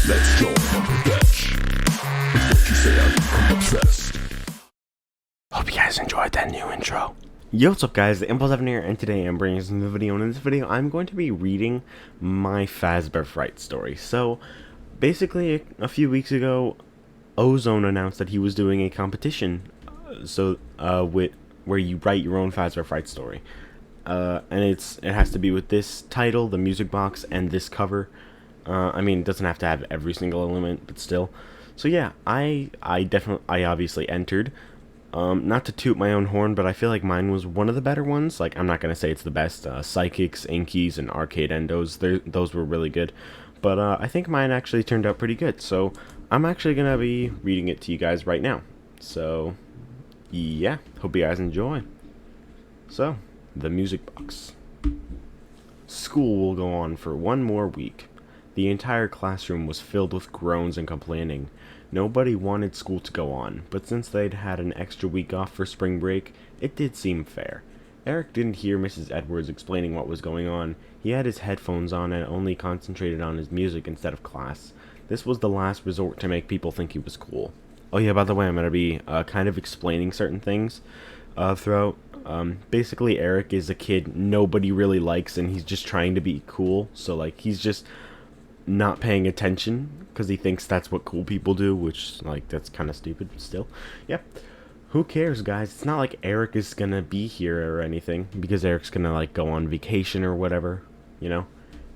Let's go on the bench. What you say, I'm obsessed. Hope you guys enjoyed that new intro. Yo, what's up guys, the Impulse Evan here, and today I'm bringing you a new video, and in this video I'm going to be reading my Fazbear Frights story. So, basically, a few weeks ago, Ozone announced that he was doing a competition, where you write your own Fazbear Frights story. And it has to be with this title, the music box, and this cover. I mean, it doesn't have to have every single element, but still. So yeah, I obviously entered. Not to toot my own horn, but I feel like mine was one of the better ones. Like, I'm not gonna say it's the best. Psychics, Inkies, and Arcade Endos, those were really good. But I think mine actually turned out pretty good. So I'm actually gonna be reading it to you guys right now. So yeah, hope you guys enjoy. So, the music box. School will go on for one more week. The entire classroom was filled with groans and complaining. Nobody wanted school to go on, but since they'd had an extra week off for spring break, it did seem fair. Eric didn't hear Mrs. Edwards explaining what was going on. He had his headphones on and only concentrated on his music instead of class. This was the last resort to make people think he was cool. Oh yeah, by the way, I'm going to be kind of explaining certain things throughout. Basically, Eric is a kid nobody really likes, and he's just trying to be cool, so like, he's just not paying attention because he thinks that's what cool people do, which, like, that's kind of stupid, but still. Yep. Who cares, guys? It's not like Eric is gonna be here or anything, because Eric's gonna, like, go on vacation or whatever, you know?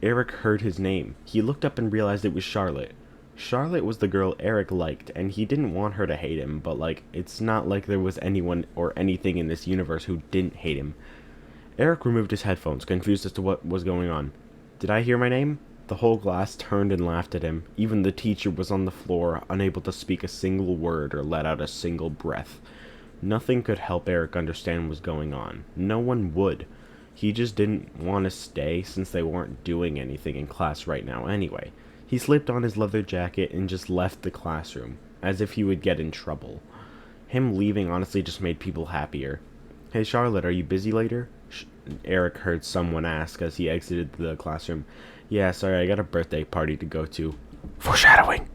Eric heard his name. He looked up and realized it was Charlotte. Charlotte was the girl Eric liked, and he didn't want her to hate him, but, like, it's not like there was anyone or anything in this universe who didn't hate him. Eric removed his headphones, confused as to what was going on. Did I hear my name? The whole class turned and laughed at him. Even the teacher was on the floor, unable to speak a single word or let out a single breath. Nothing could help Eric understand what was going on. No one would. He just didn't want to stay since they weren't doing anything in class right now anyway. He slipped on his leather jacket and just left the classroom, as if he would get in trouble. Him leaving honestly just made people happier. Hey Charlotte, are you busy later? Eric heard someone ask as he exited the classroom. Yeah, sorry, I got a birthday party to go to. Foreshadowing!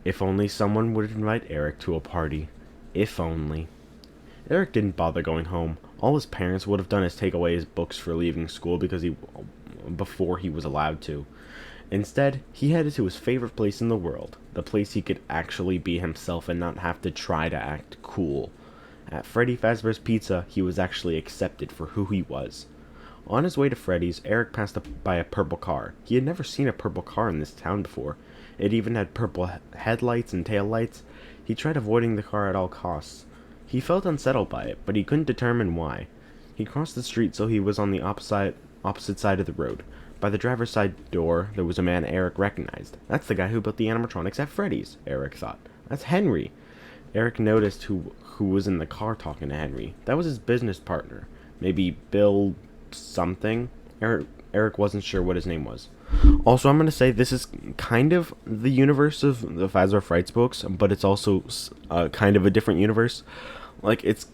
If only someone would invite Eric to a party. If only. Eric didn't bother going home. All his parents would have done is take away his books for leaving school before he was allowed to. Instead, he headed to his favorite place in the world, the place he could actually be himself and not have to try to act cool. At Freddy Fazbear's Pizza, he was actually accepted for who he was. On his way to Freddy's, Eric passed by a purple car. He had never seen a purple car in this town before. It even had purple headlights and taillights. He tried avoiding the car at all costs. He felt unsettled by it, but he couldn't determine why. He crossed the street so he was on the opposite side of the road. By the driver's side door, there was a man Eric recognized. That's the guy who built the animatronics at Freddy's, Eric thought. That's Henry. Eric noticed who was in the car talking to Henry. That was his business partner. Maybe Bill something. Eric wasn't sure what his name was. Also, I'm going to say this is kind of the universe of the Fazbear Frights books, but it's also kind of a different universe. Like, it's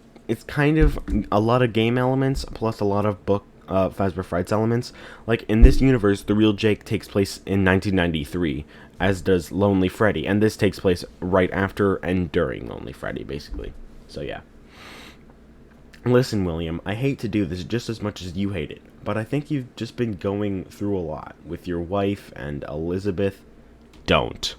kind of a lot of game elements plus a lot of book Fazbear Frights elements. Like, in this universe, the real Jake takes place in 1993, as does Lonely Freddy, and this takes place right after and during Lonely Freddy, basically. So yeah. Listen, William, I hate to do this just as much as you hate it, but I think you've just been going through a lot with your wife and Elizabeth. Don't.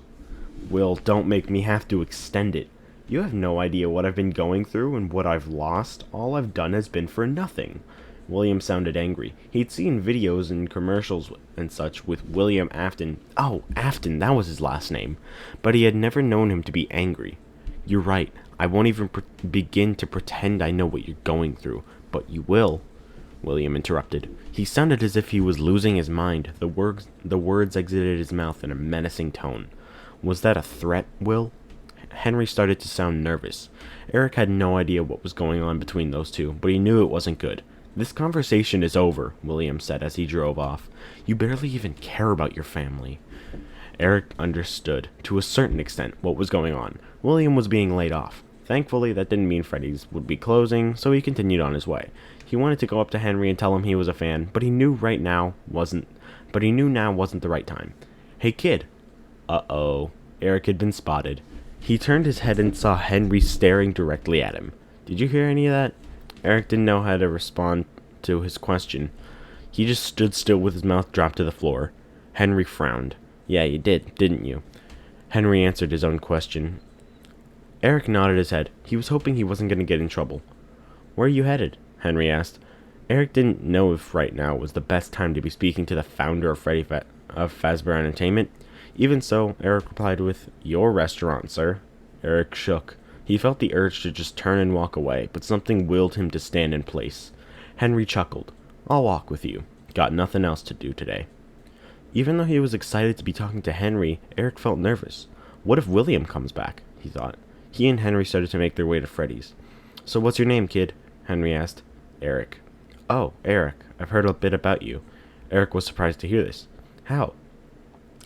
Will, don't make me have to extend it. You have no idea what I've been going through and what I've lost. All I've done has been for nothing. William sounded angry. He'd seen videos and commercials and such with William Afton. Oh, Afton, that was his last name. But he had never known him to be angry. You're right. I won't even begin to pretend I know what you're going through. But you will, William interrupted. He sounded as if he was losing his mind. The words exited his mouth in a menacing tone. Was that a threat, Will? Henry started to sound nervous. Eric had no idea what was going on between those two, but he knew it wasn't good. This conversation is over, William said as he drove off. You barely even care about your family. Eric understood, to a certain extent, what was going on. William was being laid off. Thankfully, that didn't mean Freddy's would be closing, so he continued on his way. He wanted to go up to Henry and tell him he was a fan, but he knew now wasn't the right time. Hey kid, Uh-oh. Eric had been spotted. He turned his head and saw Henry staring directly at him. Did you hear any of that? Eric didn't know how to respond to his question. He just stood still with his mouth dropped to the floor. Henry frowned. Yeah, you did, didn't you? Henry answered his own question. Eric nodded his head. He was hoping he wasn't going to get in trouble. Where are you headed? Henry asked. Eric didn't know if right now was the best time to be speaking to the founder of Fazbear Entertainment. Even so, Eric replied with, Your restaurant, sir. Eric shook. He felt the urge to just turn and walk away, but something willed him to stand in place. Henry chuckled. I'll walk with you. Got nothing else to do today. Even though he was excited to be talking to Henry, Eric felt nervous. What if William comes back? He thought. He and Henry started to make their way to Freddy's. So what's your name, kid? Henry asked. Eric. Oh, Eric. I've heard a bit about you. Eric was surprised to hear this. How?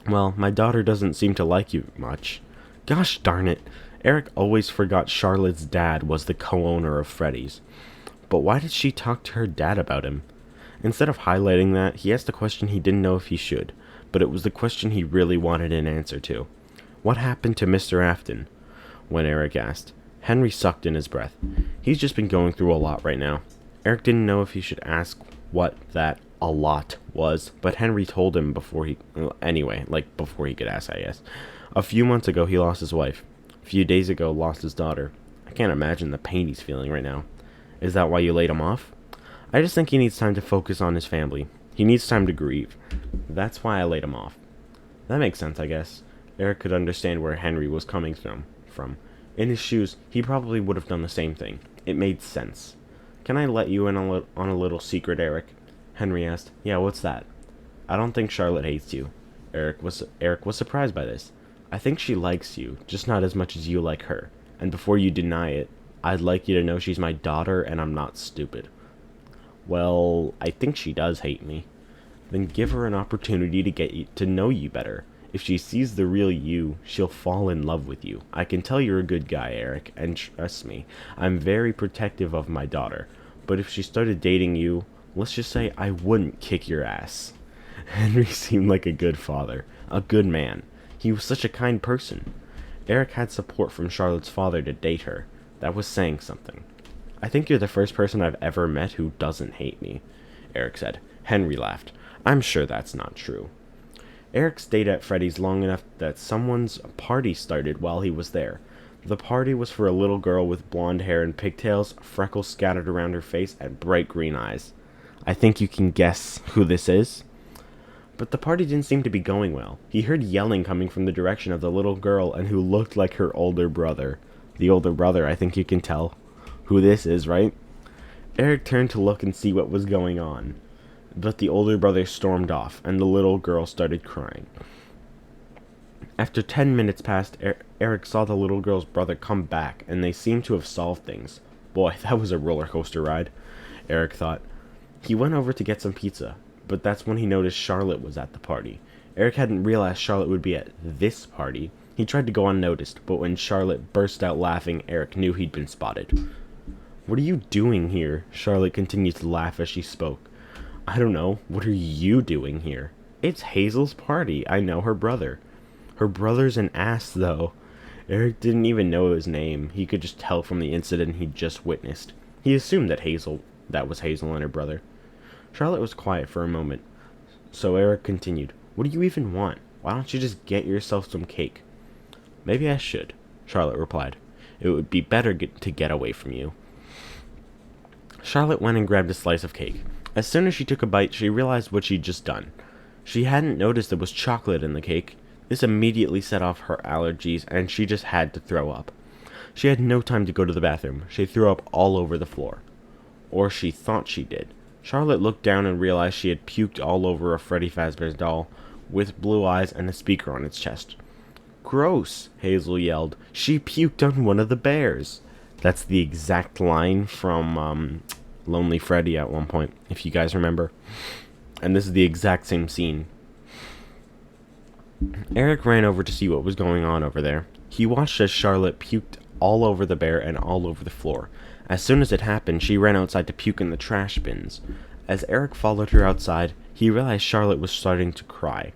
Well, my daughter doesn't seem to like you much. Gosh darn it. Eric always forgot Charlotte's dad was the co-owner of Freddy's. But why did she talk to her dad about him? Instead of highlighting that, he asked a question he didn't know if he should, but it was the question he really wanted an answer to. What happened to Mr. Afton? When Eric asked. Henry sucked in his breath. He's just been going through a lot right now. Eric didn't know if he should ask what that a lot was, but Henry told him before he could ask, I guess. A few months ago, he lost his wife. A few days ago, lost his daughter. I can't imagine the pain he's feeling right now. Is that why you laid him off? I just think he needs time to focus on his family. He needs time to grieve. That's why I laid him off. That makes sense, I guess. Eric could understand where Henry was coming from. In his shoes, he probably would have done the same thing. It made sense. Can I let you in on a little secret, Eric? Henry asked. Yeah, what's that? I don't think Charlotte hates you. Eric was surprised by this. I think she likes you, just not as much as you like her. And before you deny it, I'd like you to know she's my daughter and I'm not stupid. Well, I think she does hate me. Then give her an opportunity to get to know you better. If she sees the real you, she'll fall in love with you. I can tell you're a good guy, Eric, and trust me, I'm very protective of my daughter. But if she started dating you, let's just say I wouldn't kick your ass. Henry seemed like a good father, a good man. He was such a kind person. Eric had support from Charlotte's father to date her. That was saying something. I think you're the first person I've ever met who doesn't hate me, Eric said. Henry laughed. I'm sure that's not true. Eric stayed at Freddy's long enough that someone's party started while he was there. The party was for a little girl with blonde hair and pigtails, freckles scattered around her face, and bright green eyes. I think you can guess who this is? But the party didn't seem to be going well. He heard yelling coming from the direction of the little girl and who looked like her older brother. The older brother, I think you can tell who this is, right? Eric turned to look and see what was going on. But the older brother stormed off, and the little girl started crying. After 10 minutes passed, Eric saw the little girl's brother come back, and they seemed to have solved things. Boy, that was a roller coaster ride, Eric thought. He went over to get some pizza, but that's when he noticed Charlotte was at the party. Eric hadn't realized Charlotte would be at this party. He tried to go unnoticed, but when Charlotte burst out laughing, Eric knew he'd been spotted. What are you doing here? Charlotte continued to laugh as she spoke. I don't know. What are you doing here? It's Hazel's party. I know her brother. Her brother's an ass, though. Eric didn't even know his name. He could just tell from the incident he'd just witnessed. He assumed that was Hazel and her brother. Charlotte was quiet for a moment. So Eric continued. What do you even want? Why don't you just get yourself some cake? Maybe I should, Charlotte replied. It would be better to get away from you. Charlotte went and grabbed a slice of cake. As soon as she took a bite, she realized what she'd just done. She hadn't noticed there was chocolate in the cake. This immediately set off her allergies, and she just had to throw up. She had no time to go to the bathroom. She threw up all over the floor. Or she thought she did. Charlotte looked down and realized she had puked all over a Freddy Fazbear's doll, with blue eyes and a speaker on its chest. Gross, Hazel yelled. She puked on one of the bears. That's the exact line from, Lonely Freddy at one point, if you guys remember. And this is the exact same scene. Eric ran over to see what was going on over there. He watched as Charlotte puked all over the bear and all over the floor. As soon as it happened, she ran outside to puke in the trash bins. As Eric followed her outside, he realized Charlotte was starting to cry.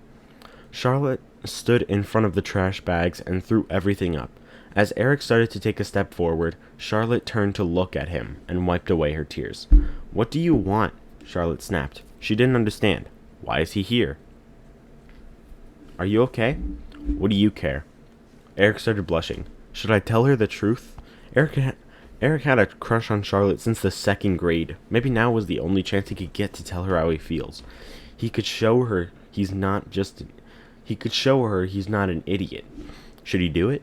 Charlotte stood in front of the trash bags and threw everything up. As Eric started to take a step forward, Charlotte turned to look at him and wiped away her tears. "What do you want?" Charlotte snapped. She didn't understand. Why is he here? "Are you okay?" "What do you care?" Eric started blushing. Should I tell her the truth? Eric had a crush on Charlotte since the second grade. Maybe now was the only chance he could get to tell her how he feels. He could show her he's not an idiot. Should he do it?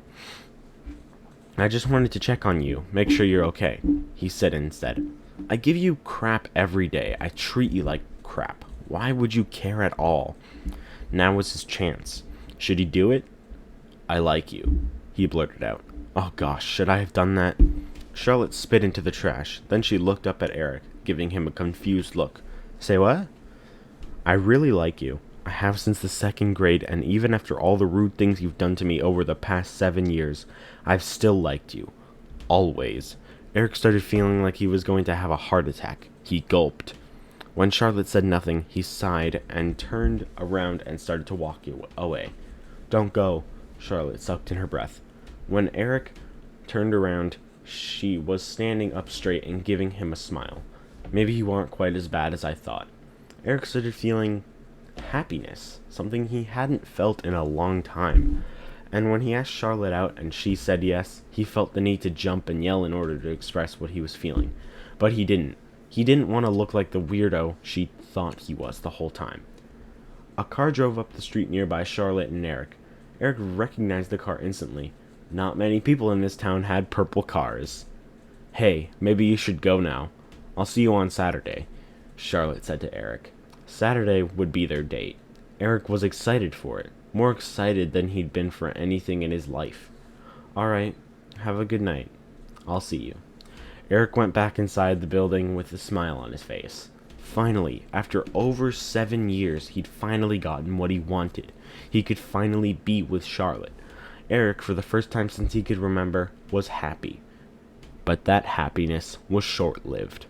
"I just wanted to check on you, make sure you're okay," he said instead. "I give you crap every day. I treat you like crap. Why would you care at all?" Now was his chance. Should he do it? "I like you," he blurted out. Oh gosh, should I have done that? Charlotte spit into the trash. Then she looked up at Eric, giving him a confused look. "Say what?" "I really like you. I have since the second grade, and even after all the rude things you've done to me over the past 7 years, I've still liked you. Always." Eric started feeling like he was going to have a heart attack. He gulped. When Charlotte said nothing, he sighed and turned around and started to walk away. "Don't go," Charlotte sucked in her breath. When Eric turned around, she was standing up straight and giving him a smile. "Maybe you aren't quite as bad as I thought." Eric started feeling happiness, something he hadn't felt in a long time. And when he asked Charlotte out and she said yes, he felt the need to jump and yell in order to express what he was feeling. But he didn't. He didn't want to look like the weirdo she thought he was the whole time. A car drove up the street nearby Charlotte and Eric. Eric recognized the car instantly. Not many people in this town had purple cars. "Hey, maybe you should go now. I'll see you on Saturday," Charlotte said to Eric. Saturday would be their date. Eric was excited for it, more excited than he'd been for anything in his life. "Alright, have a good night. I'll see you." Eric went back inside the building with a smile on his face. Finally, after over 7 years, he'd finally gotten what he wanted. He could finally be with Charlotte. Eric, for the first time since he could remember, was happy. But that happiness was short-lived.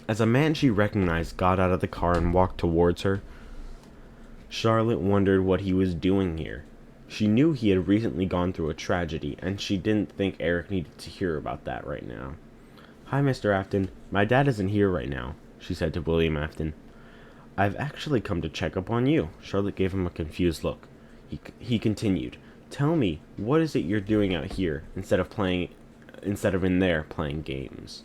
As a man she recognized got out of the car and walked towards her, Charlotte wondered what he was doing here. She knew he had recently gone through a tragedy, and she didn't think Eric needed to hear about that right now. "Hi, Mr. Afton. My dad isn't here right now," she said to William Afton. "I've actually come to check up on you." Charlotte gave him a confused look. He continued, "Tell me, what is it you're doing out here instead of in there playing games?"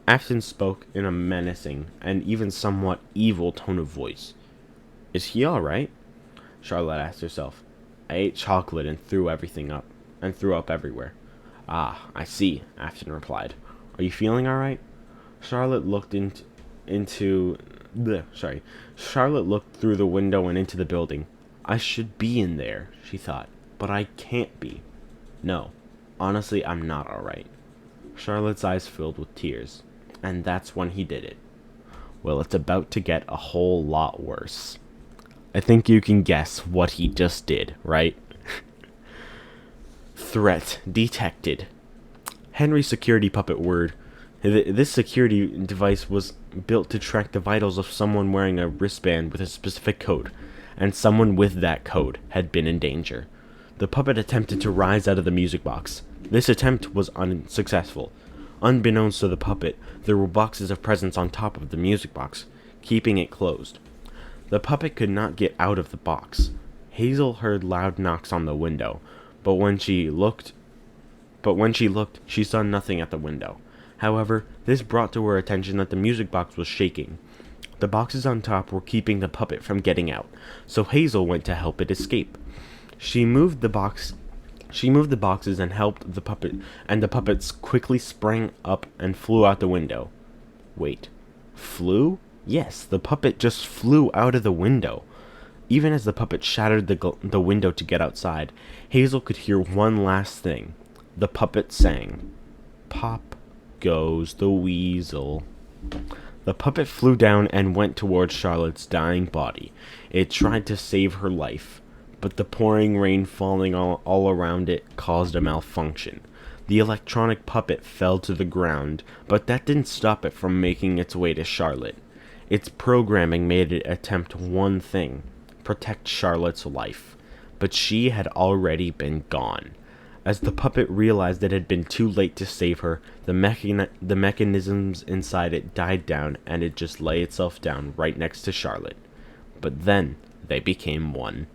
Afton spoke in a menacing and even somewhat evil tone of voice. "Is he all right?" Charlotte asked herself. "I ate chocolate and threw up everywhere." "Ah, I see," Afton replied. "Are you feeling all right?" Charlotte looked Charlotte looked through the window and into the building. "I should be in there," she thought, "but I can't be. No, honestly, I'm not all right." Charlotte's eyes filled with tears, and that's when he did it. Well, it's about to get a whole lot worse. I think you can guess what he just did, right? Threat detected. Henry's security puppet word. This security device was built to track the vitals of someone wearing a wristband with a specific code, and someone with that code had been in danger. The puppet attempted to rise out of the music box. This attempt was unsuccessful. Unbeknownst to the puppet, there were boxes of presents on top of the music box, keeping it closed. The puppet could not get out of the box. Hazel heard loud knocks on the window, but when she looked, she saw nothing at the window. However, this brought to her attention that the music box was shaking. The boxes on top were keeping the puppet from getting out, so Hazel went to help it escape. She moved the boxes and helped the puppet, and the puppets quickly sprang up and flew out the window. Wait, flew? Yes, the puppet just flew out of the window. Even as the puppet shattered the window to get outside, Hazel could hear one last thing. The puppet sang, "Pop goes the weasel." The puppet flew down and went towards Charlotte's dying body. It tried to save her life, but the pouring rain falling all around it caused a malfunction. The electronic puppet fell to the ground, but that didn't stop it from making its way to Charlotte. Its programming made it attempt one thing: protect Charlotte's life, but she had already been gone. As the puppet realized it had been too late to save her, the mechanisms inside it died down and it just lay itself down right next to Charlotte. But then they became one.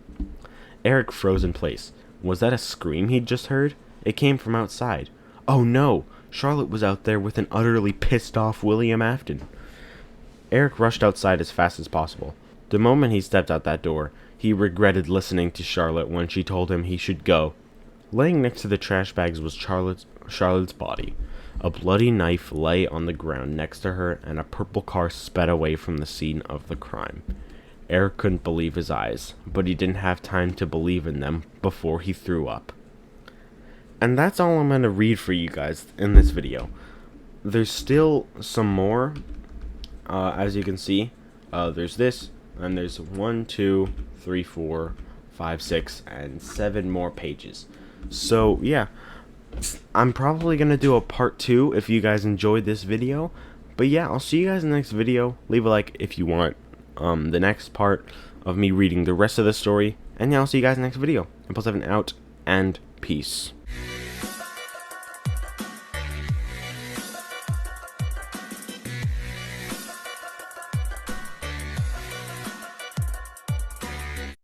Eric froze in place. Was that a scream he'd just heard? It came from outside. Oh no! Charlotte was out there with an utterly pissed off William Afton. Eric rushed outside as fast as possible. The moment he stepped out that door, he regretted listening to Charlotte when she told him he should go. Laying next to the trash bags was Charlotte's body. A bloody knife lay on the ground next to her, and a purple car sped away from the scene of the crime. Eric couldn't believe his eyes, but he didn't have time to believe in them before he threw up. And that's all I'm going to read for you guys in this video. There's still some more, as you can see. There's this, and there's 1, 2, 3, 4, 5, 6, and 7 more pages. So, yeah, I'm probably going to do a part 2 if you guys enjoyed this video. But yeah, I'll see you guys in the next video. Leave a like if you want the next part of me reading the rest of the story. And yeah, I'll see you guys in the next video. And plus, have an out, and peace.